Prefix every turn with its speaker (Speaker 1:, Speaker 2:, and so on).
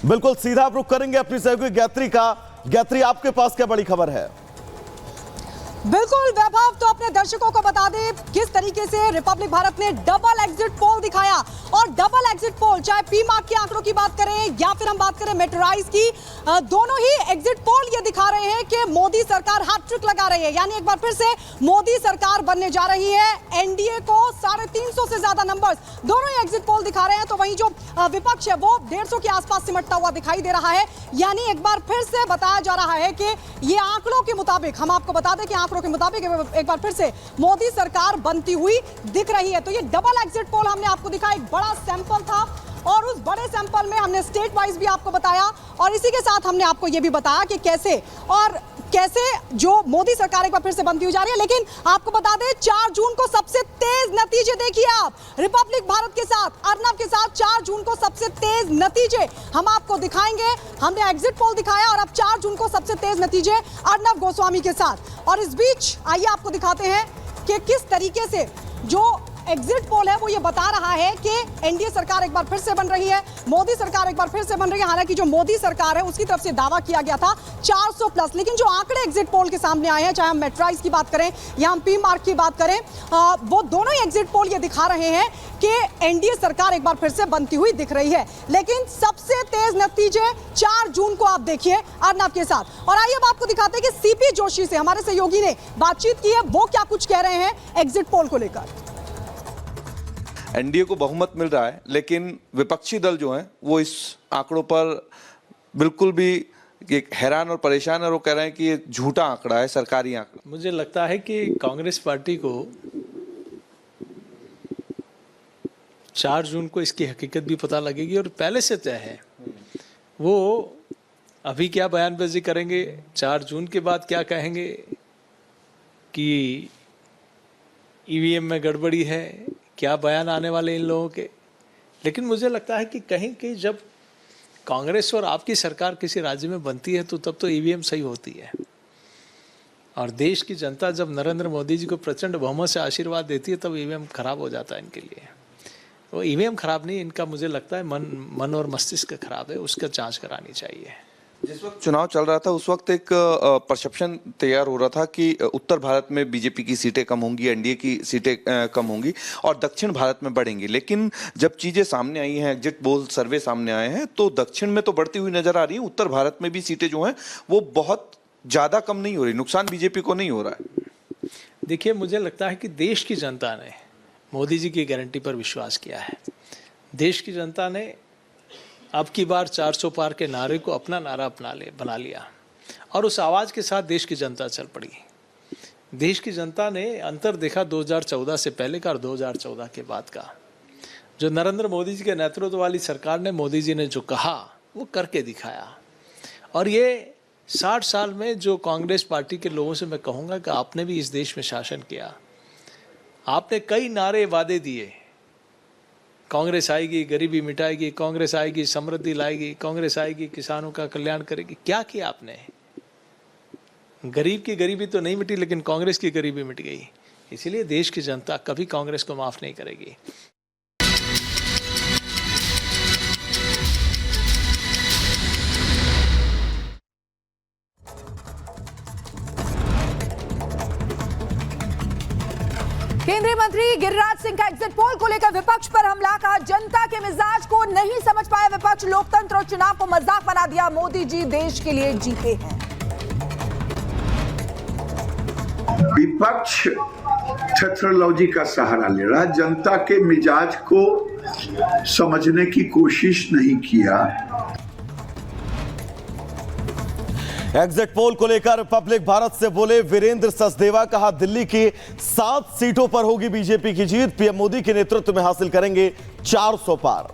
Speaker 1: बिल्कुल सीधा आप रुख करेंगे अपनी सहयोगी गायत्री का। गायत्री, आपके पास क्या बड़ी खबर है?
Speaker 2: बिल्कुल वैभव, तो अपने दर्शकों को बता दें किस तरीके से रिपब्लिक भारत ने डबल एग्जिट पोल दिखाया। और डबल एग्जिट पोल, चाहे पी मार्क के आंकड़ों की बात करें या फिर हम बात करें मेट्रोराइज की, दोनों ही एग्जिट पोल ये दिखा रहे हैं कि मोदी सरकार हैट्रिक लगा रही है। यानी एक बार फिर से मोदी सरकार बनने जा रही है। एनडीए को 350 से ज्यादा नंबर्स दोनों ही एग्जिट पोल दिखा रहे हैं। तो वहीं जो विपक्ष है वो 150 के आसपास सिमटता हुआ दिखाई दे रहा है। यानी एक बार फिर से बताया जा रहा है कि ये आंकड़ों के मुताबिक, हम आपको बता दें कि आंकड़ों के मुताबिक एक बार फिर से मोदी सरकार बनती हुई दिख रही है। तो ये डबल एग्जिट पोल हमने आपको दिखा, एक बड़ा सैंपल था और उस बड़े सैंपल में हमने स्टेट वाइज भी आपको बताया और इसी के साथ हमने आपको ये भी बताया कि कैसे जो मोदी सरकार एक बार फिर से बनती हुई जा रही है। लेकिन आपको बता दें 4 जून को सबसे तेज नतीजे देखिए आप रिपब्लिक भारत के साथ, अर्नब के साथ 4 जून को सबसे तेज नतीजे हम आपको दिखाएंगे। हमने एग्जिट पोल दिखाया और अब 4 जून को सबसे तेज नतीजे अर्नब गोस्वामी के साथ। और इस बीच आइए आपको दिखाते हैं कि किस तरीके से जो एग्जिट पोल है वो ये बता रहा है कि एनडीए सरकार एक बार फिर से बन रही है, मोदी सरकार एक बार फिर से बन रही है। हालांकि जो मोदी सरकार है उसकी तरफ से दावा किया गया था 400 प्लस, लेकिन जो आंकड़े एग्जिट पोल के सामने आए हैं, चाहे हम मेट्राइज की बात करें या हम पी मार्क की बात करें, वो दोनों ही एग्जिट पोल ये दिखा रहे हैं कि एनडीए सरकार एक बार फिर से बनती हुई दिख रही है। लेकिन सबसे तेज नतीजे 4 जून को आप देखिए अर्नब के साथ। और आइए अब आपको दिखाते हैं कि सीपी जोशी से हमारे सहयोगी ने बातचीत की है, वो क्या कुछ कह रहे हैं एग्जिट पोल को लेकर।
Speaker 3: एनडीए को बहुमत मिल रहा है, लेकिन विपक्षी दल जो हैं वो इस आंकड़ों पर बिल्कुल भी हैरान और परेशान है। वो कह रहे हैं कि ये झूठा आंकड़ा है, सरकारी आंकड़ा।
Speaker 4: मुझे लगता है कि कांग्रेस पार्टी को 4 जून को इसकी हकीकत भी पता लगेगी और पहले से तय है। वो अभी क्या बयानबाजी करेंगे, 4 जून के बाद क्या कहेंगे कि ईवीएम में गड़बड़ी है, क्या बयान आने वाले इन लोगों के। लेकिन मुझे लगता है कि कहीं कहीं जब कांग्रेस और आपकी सरकार किसी राज्य में बनती है तो तब तो ईवीएम सही होती है। और देश की जनता जब नरेंद्र मोदी जी को प्रचंड बहुमत से आशीर्वाद देती है तब ईवीएम खराब हो जाता है इनके लिए। वो ईवीएम खराब नहीं, इनका मुझे लगता है मन और मस्तिष्क खराब है, उसका जांच करानी चाहिए।
Speaker 3: जिस वक्त चुनाव चल रहा था उस वक्त एक परसेप्शन तैयार हो रहा था कि उत्तर भारत में बीजेपी की सीटें कम होंगी, एनडीए की सीटें कम होंगी और दक्षिण भारत में बढ़ेंगी। लेकिन जब चीजें सामने आई हैं, एग्जिट पोल सर्वे सामने आए हैं, तो दक्षिण में तो बढ़ती हुई नजर आ रही है, उत्तर भारत में भी सीटें जो हैं वो बहुत ज्यादा कम नहीं हो रही, नुकसान बीजेपी को नहीं हो रहा है।
Speaker 4: देखिए, मुझे लगता है कि देश की जनता ने मोदी जी की गारंटी पर विश्वास किया है। देश की जनता ने अब की बार 400 पार के नारे को अपना नारा बना लिया और उस आवाज़ के साथ देश की जनता चल पड़ी। देश की जनता ने अंतर देखा 2014 से पहले का और 2014 के बाद का। जो नरेंद्र मोदी जी के नेतृत्व वाली सरकार ने, मोदी जी ने जो कहा वो करके दिखाया। और ये 60 साल में जो कांग्रेस पार्टी के लोगों से मैं कहूँगा कि आपने भी इस देश में शासन किया, आपने कई नारे वादे दिए, कांग्रेस आएगी गरीबी मिटाएगी, कांग्रेस आएगी समृद्धि लाएगी, कांग्रेस आएगी किसानों का कल्याण करेगी। क्या किया आपने? गरीब की गरीबी तो नहीं मिटी, लेकिन कांग्रेस की गरीबी मिट गई। इसीलिए देश की जनता कभी कांग्रेस को माफ नहीं करेगी।
Speaker 2: केंद्रीय मंत्री गिरिराज सिंह का एग्जिट पोल को लेकर विपक्ष पर हमला, कहा जनता के मिजाज को नहीं समझ पाया विपक्ष, लोकतंत्र और चुनाव को मजाक बना दिया, मोदी जी देश के लिए जीते हैं।
Speaker 5: विपक्ष टेक्नोलॉजी का सहारा ले रहा, जनता के मिजाज को समझने की कोशिश नहीं किया।
Speaker 1: एग्जिट पोल को लेकर रिपब्लिक भारत से बोले वीरेंद्र सचदेवा, कहा दिल्ली की 7 सीटों पर होगी बीजेपी की जीत, पीएम मोदी के नेतृत्व में हासिल करेंगे 400 पार।